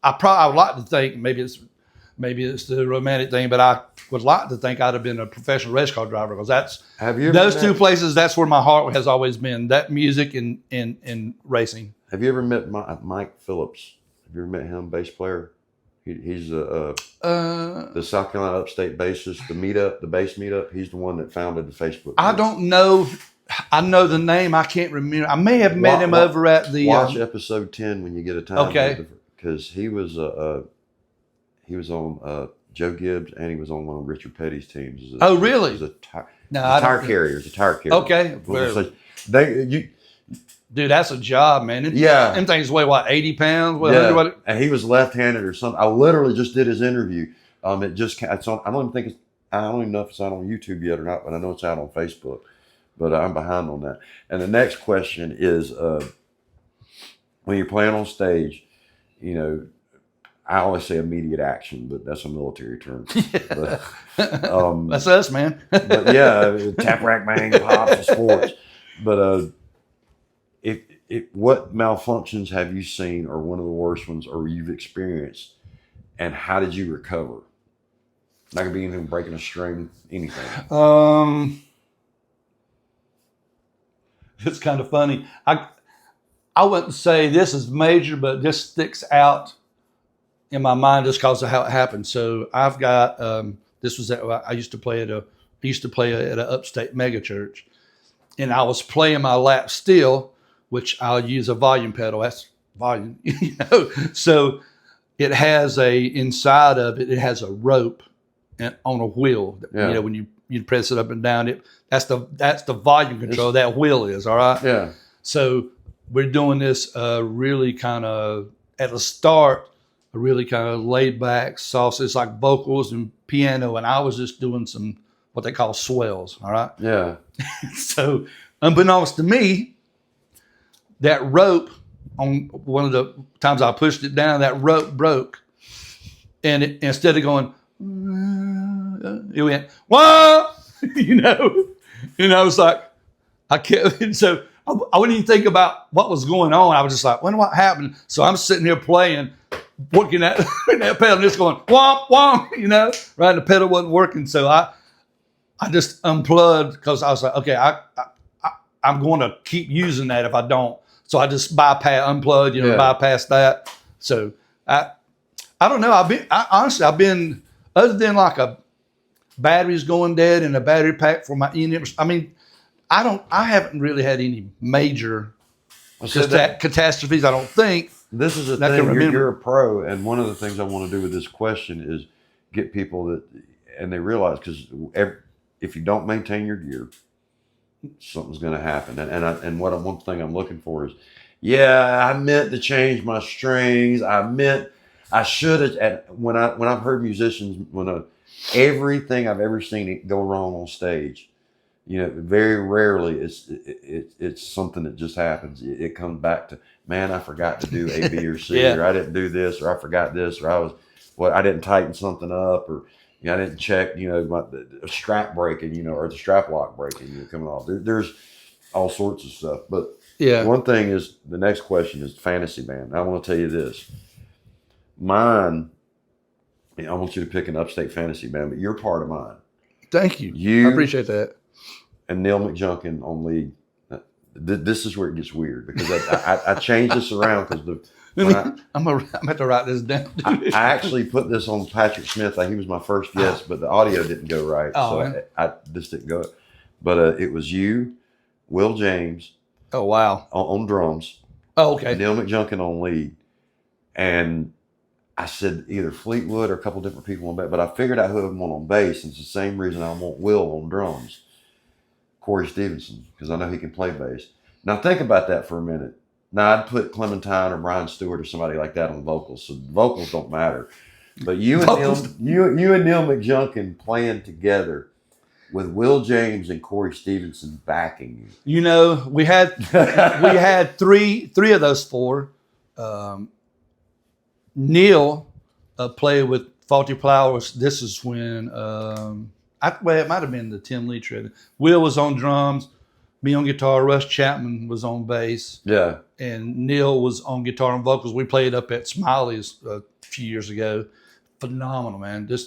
B: I would like to think maybe it's the romantic thing, but I would like to think I'd have been a professional race car driver because that's those 2 places. That's where my heart has always been. That music and racing.
A: Have you ever met Mike Phillips? Have you ever met him, bass player? He's the South Carolina Upstate bassist, the bass meetup. He's the one that founded the Facebook group.
B: I don't know. I know the name. I can't remember. I may have met him over at the.
A: Watch episode 10 when you get a time.
B: Okay.
A: Because he was on Joe Gibbs, and he was on one of Richard Petty's teams.
B: Really?
A: He's a tire carrier.
B: Okay. Dude, that's a job, man. Them things weigh 80 pounds.
A: And he was left-handed or something. I literally just did his interview. It's on. I don't even know if it's out on YouTube yet or not, but I know it's out on Facebook. But I'm behind on that. And the next question is, when you're playing on stage, I always say immediate action, but that's a military term. But,
B: that's us, man.
A: But yeah, tap, rack, bang, pops, and sports. But what malfunctions have you seen, or one of the worst ones, or you've experienced, and how did you recover? That could be anything, breaking a string, anything.
B: It's kind of funny. I wouldn't say this is major, but this sticks out in my mind just because of how it happened. So I've got this was I used to play at an Upstate mega church, and I was playing my lap steel, which I'll use a volume pedal. That's volume, So it has inside of it has a rope and on a wheel.
A: Yeah.
B: When you press it up and down, that's the volume control. That wheel is all right.
A: Yeah.
B: So we're doing this really kind of at the start, a really kind of laid back, soft. It's like vocals and piano, and I was just doing some what they call swells. All right.
A: Yeah.
B: So unbeknownst to me, that rope on one of the times I pushed it down, that rope broke, and instead of going, it went, whoa, it's like I kept. And so I wouldn't even think about what was going on. I was just like, wonder what happened. So I'm sitting here playing, working that pedal, and just going womp womp, right? The pedal wasn't working, so I just unplugged because I was like, okay, I'm going to keep using that if I don't. So I just unplugged, bypass that. So I don't know. Honestly, I've been, other than like a batteries going dead and a battery pack for my inhibitor. I mean, I haven't really had any major catastrophes. I don't think.
A: This is a thing. You're a pro, and one of the things I want to do with this question is get people that, and they realize, because if you don't maintain your gear, something's going to happen. And one thing I'm looking for is, I meant to change my strings. I should have. When I've heard musicians, everything I've ever seen go wrong on stage, very rarely it's something that just happens. It comes back to, man, I forgot to do A, B, or C, or I didn't do this, or I forgot this, or I didn't tighten something up, or I didn't check, the strap breaking, or the strap lock breaking, coming off. There's all sorts of stuff. But one thing is, the next question is fantasy band. I want to tell you this. Mine, I want you to pick an Upstate fantasy band, but you're part of mine.
B: Thank you. I appreciate that.
A: And Neil McJunkin on lead. This is where it gets weird, because I changed this around because
B: I'm gonna have to write this down.
A: I actually put this on Patrick Smith. He was my first guest, but the audio didn't go right, so I just didn't go. But it was you, Will James.
B: Oh wow!
A: On drums.
B: Oh okay.
A: Neil McJunkin on lead, and I said either Fleetwood or a couple different people on bass, but I figured out who I want on bass, and it's the same reason I want Will on drums. Corey Stevenson, because I know he can play bass. Now think about that for a minute. Now I'd put Clementine or Brian Stewart or somebody like that on vocals, so vocals don't matter. But you and Neil McJunkin playing together with Will James and Corey Stevenson backing you.
B: We had three of those four. Neil played with Faulty Flowers. This is when it might have been the Tim Lee trip. Will was on drums, me on guitar. Russ Chapman was on bass.
A: Yeah,
B: and Neil was on guitar and vocals. We played up at Smiley's a few years ago. Phenomenal, man.
A: A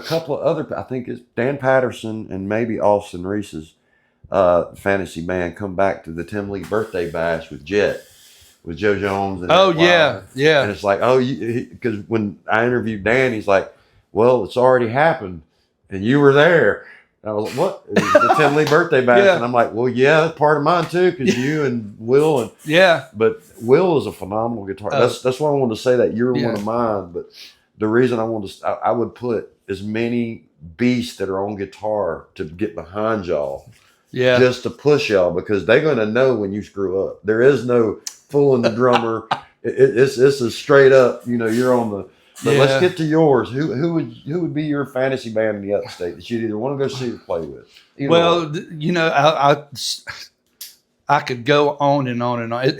A: couple of other. I think it's Dan Patterson and maybe Austin Reese's fantasy band come back to the Tim Lee birthday bash with Jet. With Joe Jones. And
B: yeah.
A: And it's like, because when I interviewed Dan, he's like, well, it's already happened, and you were there. And I was like, what? It was the Tim Lee birthday bash. And I'm like, well, that's part of mine too, because you and Will. But Will is a phenomenal guitarist. That's why I wanted to say that. You're one of mine. But the reason I would put as many beasts that are on guitar to get behind y'all.
B: Yeah.
A: Just to push y'all, because they're going to know when you screw up. There is no fooling the drummer. It's a straight up, you're on the. But let's get to yours. Who would be your fantasy band in the Upstate that you'd either want to go see or play with?
B: I could go on and on and on.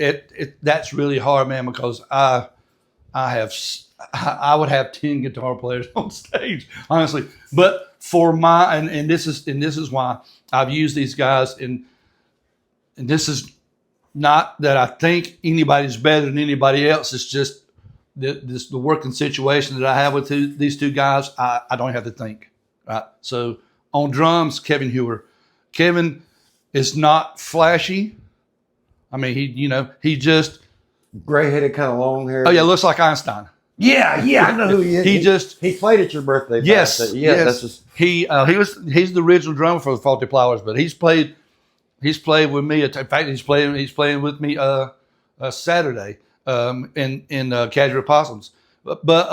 B: That's really hard, man, because I would have 10 guitar players on stage, honestly. But for and this is why I've used these guys, and this is not that I think anybody's better than anybody else. It's just the working situation that I have with these two guys. I don't have to think. Right. So on drums, Kevin Hewer. Kevin is not flashy. I mean, he just
A: gray-headed, kind of long hair.
B: Oh yeah, looks like Einstein.
A: Yeah, I know who he is. He played at your birthday.
B: Yes,
A: that's just...
B: he's the original drummer for the Faulty Flowers, but he's played with me. In fact, he's playing with me Saturday in Cashmere Possums. But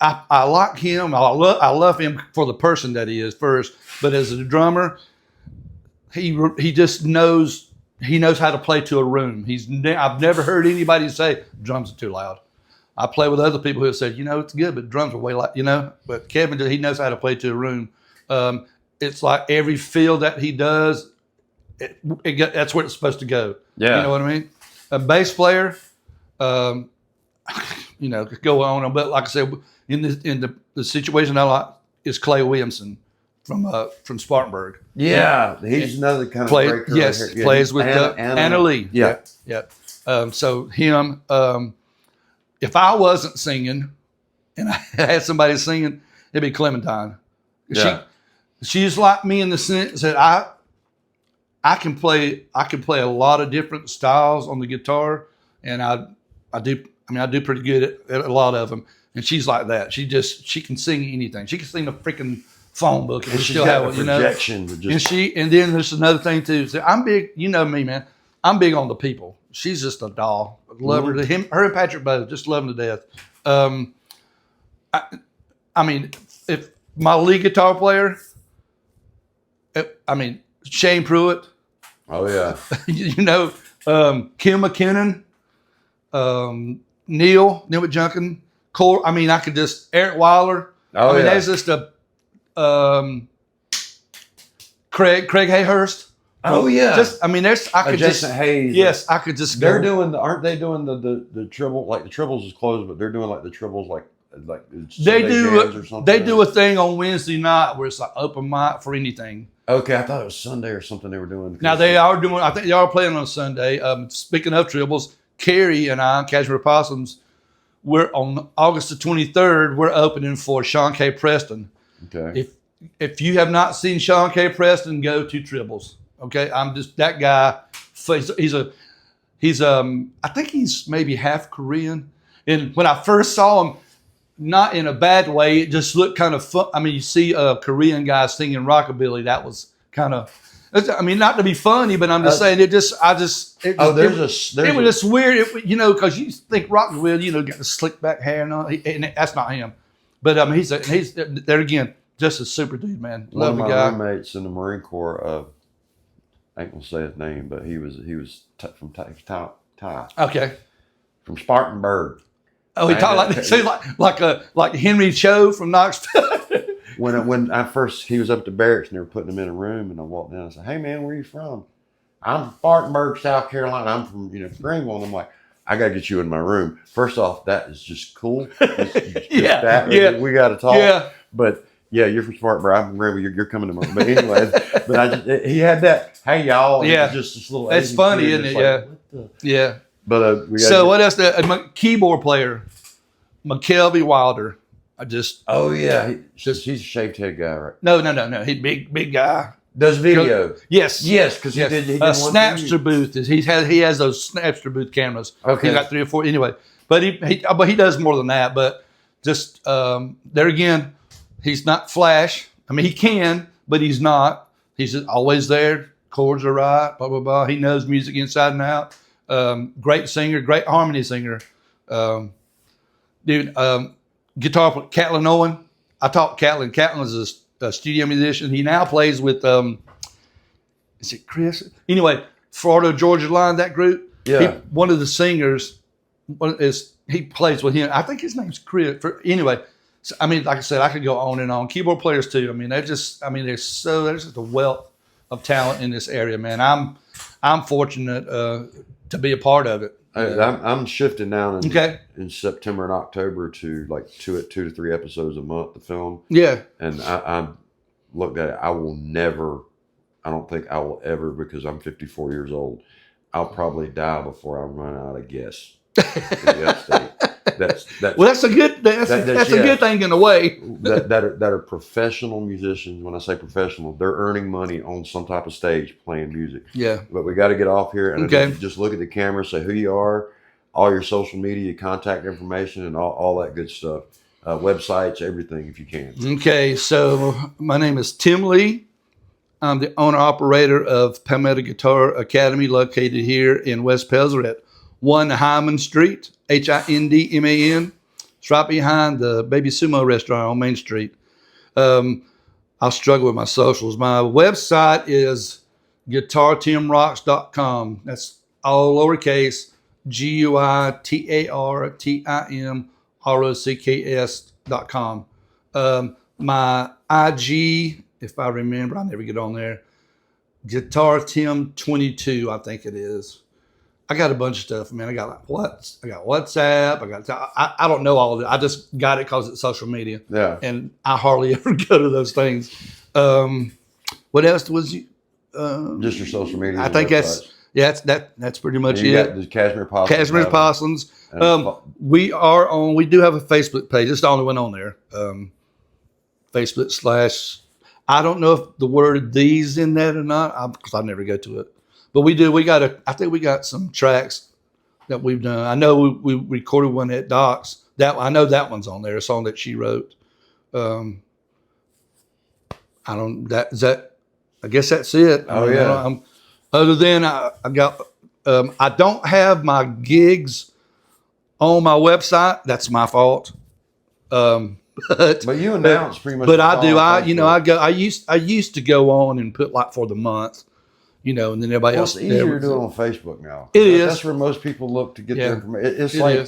B: I like him. I love him for the person that he is first, but as a drummer, he just knows how to play to a room. I've never heard anybody say drums are too loud. I play with other people who have said, it's good, but drums are way loud, But Kevin, he knows how to play to a room. It's like every feel that he does, that's where it's supposed to go.
A: Yeah.
B: You know what I mean? A bass player, could go on. But like I said, in the situation I like is Clay Williamson from Spartanburg.
A: Yeah, he's another kind of breaker.
B: Yes,
A: right here.
B: plays with Anna Lee.
A: Yeah.
B: So him, if I wasn't singing and I had somebody singing, it'd be Clementine.
A: Yeah.
B: She's like me in the sense that I can play a lot of different styles on the guitar, and I do pretty good at a lot of them. And she's like that. She can sing anything. She can sing a freaking phone book and
A: she's
B: still
A: got
B: have
A: a
B: it,
A: projection.
B: And then there's another thing too. So I'm big, you know me, man. I'm big on the people. She's just a doll. Love her. Her and Patrick both just love them to death. I mean, if my lead guitar player, Shane Pruitt.
A: Oh yeah.
B: Kim McKinnon, Neil McJunkin, Cole. I could just Eric Weiler.
A: Oh yeah.
B: There's just a Craig Hayhurst.
A: Oh yeah.
B: Jason
A: Hayes.
B: Yes, I could just.
A: They're doing aren't they doing the treble, like the trebles is closed, but they're doing like the trebles like
B: they do
A: or something.
B: They do a thing on Wednesday night where it's like open mic for anything.
A: Okay, I thought it was Sunday or something they were doing.
B: Now they are doing. I think they are playing on Sunday. Speaking of tribbles, Carrie and I, Cashmere Possums, we're on August the 23rd. We're opening for Sean K. Preston.
A: Okay.
B: If you have not seen Sean K. Preston, go to Tribbles. Okay, I'm just that guy. He's I think he's maybe half Korean. And when I first saw him, not in a bad way, it just looked kind of fun. You see a Korean guy singing rockabilly. That was kind of. Not to be funny, but I'm just saying it was just weird, because you think rockabilly, got the slick back hair and all, and that's not him. But he's there again, just a super dude, man. Love the guy.
A: One of my roommates in the Marine Corps. I ain't gonna say his name, but he was from Thai.
B: Okay.
A: From Spartanburg.
B: Oh, he talked like this, like Henry Cho from Knoxville.
A: When he was up at the barracks and they were putting him in a room, and I walked down and I said, "Hey man, where are you from?" "I'm from Spartanburg, South Carolina." "I'm from Greenville." And I'm like, "I gotta get you in my room." First off, that is just cool.
B: Yeah.
A: We gotta talk.
B: Yeah.
A: But yeah, you're from Spartanburg. I'm from Greenville. You're coming to my. But anyway, he had that. "Hey y'all."
B: Yeah.
A: It was just this little.
B: It's funny, isn't it? Yeah. Yeah.
A: But
B: what else? My keyboard player, McKelvey Wilder.
A: Oh yeah, he's a shaved head guy, right?
B: No. He's big guy.
A: Does video?
B: Yes,
A: because he did.
B: Snapster booth. He has those Snapster booth cameras.
A: Okay,
B: he got 3 or 4 anyway. But he does more than that. But just there again, he's not flash. He can, but he's not. He's just always there. Chords are right. Blah blah blah. He knows music inside and out. Great singer, great harmony singer. Guitar player, Catlin Owen. I taught Catlin. Catlin is a studio musician. He now plays with, is it Chris? Anyway, Florida Georgia Line, that group.
A: Yeah.
B: One of the singers, he plays with him. I think his name's Chris. Anyway, so, like I said, I could go on and on. Keyboard players too. There's just a wealth of talent in this area, man. I'm fortunate to be a part of it.
A: I'm shifting now in September and October to like 2 to 3 episodes a month to film.
B: Yeah.
A: And I looked at it. I don't think I will ever, because I'm 54 years old. I'll probably die before I run out of guests. That's a good thing in a way. that are professional musicians. When I say professional, they're earning money on some type of stage playing music.
B: Yeah.
A: But we got to get off here and just look at the camera, say who you are, all your social media, contact information, and all that good stuff. Websites, everything, if you can. Okay,
B: so my name is Tim Lee. I'm the owner-operator of Palmetto Guitar Academy, located here in West Pelzer at 1 Hyman Street, Hindman. It's right behind the Baby Sumo restaurant on Main Street. I'll struggle with my socials. My website is guitartimrocks.com. That's all lowercase, guitartimrocks.com. My IG, if I remember, I never get on there. Guitar Tim 22, I think it is. I got a bunch of stuff, man. I got like I got WhatsApp. I don't know all of it. I just got it because it's social media.
A: Yeah.
B: And I hardly ever go to those things. What else was you?
A: Just your social media.
B: I think that's pretty much
A: you
B: it.
A: Got the Cashmere Possums.
B: Cashmere Possums. We do have a Facebook page. It's the only one on there. Facebook / I don't know if the word "these" in that or not, because I never go to it. But we do. I think we got some tracks that we've done. I know we recorded one at Doc's. I know that one's on there. A song that she wrote. I guess that's it. Other than I got. I don't have my gigs on my website. That's my fault. But
A: you announce pretty much.
B: But I do. I used to go on and put like for the month, and then everybody else.
A: It's easier to do it on Facebook now. That's where most people look to get their information.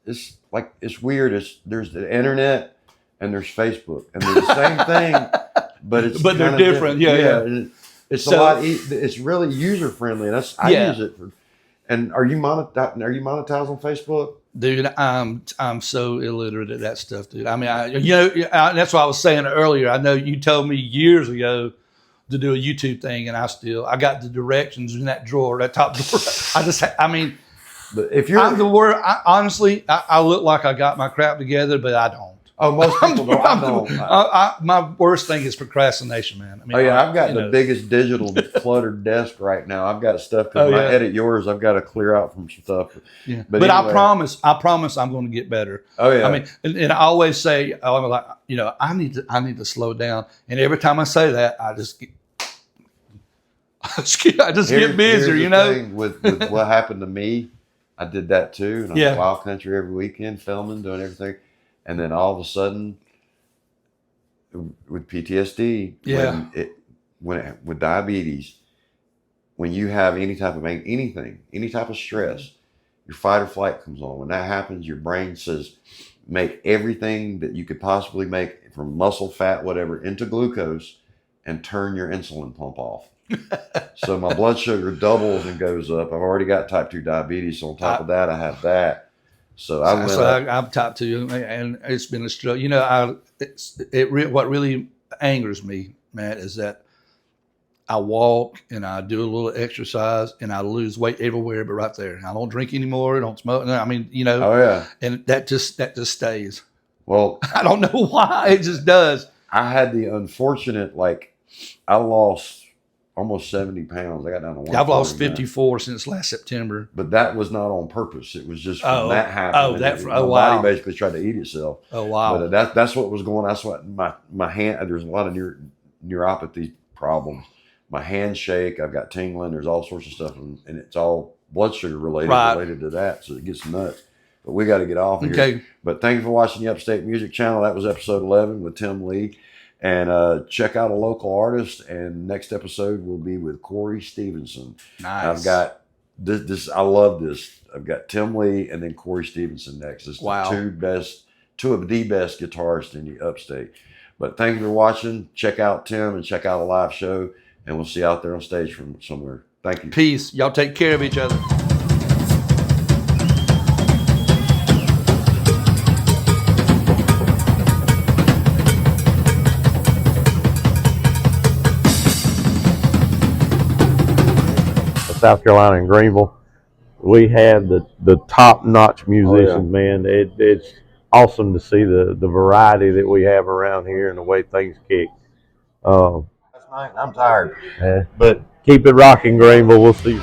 A: It's weird. There's the internet and there's Facebook and they're the same thing, but
B: they're different. Yeah.
A: It's a lot. It's really user friendly, and I use it for. And are you monetized on Facebook?
B: Dude, I'm so illiterate at that stuff, dude. I mean, that's what I was saying earlier. I know you told me years ago to do a YouTube thing, and I got the directions in that drawer, that top drawer. But if you're honestly, I look like I got my crap together, but I don't.
A: Oh, most people don't. I don't.
B: My worst thing is procrastination, man.
A: I've got the biggest digital cluttered desk right now. I've got stuff because when I edit yours, I've got to clear out from some stuff.
B: Yeah. But anyway. I promise I'm going to get better.
A: Oh yeah.
B: I mean, and I always say, I'm like, I need to slow down. And every time I say that, I just get busier.
A: Thing with what happened to me, I did that too. And I'm in wild country every weekend, filming, doing everything. And then all of a sudden, with PTSD, with diabetes, when you have any type of stress, your fight or flight comes on. When that happens, your brain says, make everything that you could possibly make from muscle, fat, whatever, into glucose and turn your insulin pump off. So my blood sugar doubles and goes up. I've already got type 2 diabetes. So on top of that, I have that. So
B: I'm type 2, and it's been a struggle. What really angers me, Matt, is that I walk and I do a little exercise and I lose weight everywhere, but right there. I don't drink anymore. I don't smoke. I mean,
A: Oh yeah.
B: And that just stays.
A: Well,
B: I don't know why. It just does.
A: I had the unfortunate, I lost almost 70 pounds. I got down to 140.
B: I've lost 54 since last September.
A: But that was not on purpose. It was just when that happened. My
B: wow.
A: body basically tried to eat itself.
B: Oh, wow.
A: But that's what was going on. That's what my hand, there's a lot of neuropathy problems. My hands shake. I've got tingling. There's all sorts of stuff. And it's all blood sugar related to that. So it gets nuts. But we got to get off here.
B: Okay.
A: But thank you for watching the Upstate Music Channel. That was episode 11 with Tim Lee. And check out a local artist. And next episode will be with Corey Stevenson.
B: Nice.
A: I've got this. I love this. I've got Tim Lee and then Corey Stevenson next. It's the two of the best guitarists in the Upstate. But thank you for watching. Check out Tim and check out a live show. And we'll see you out there on stage from somewhere. Thank you.
B: Peace. Y'all take care of each other.
C: South Carolina and Greenville, we have the top-notch musicians, man. It's awesome to see the variety that we have around here and the way things kick.
A: I'm tired.
C: But keep it rocking, Greenville. We'll see you.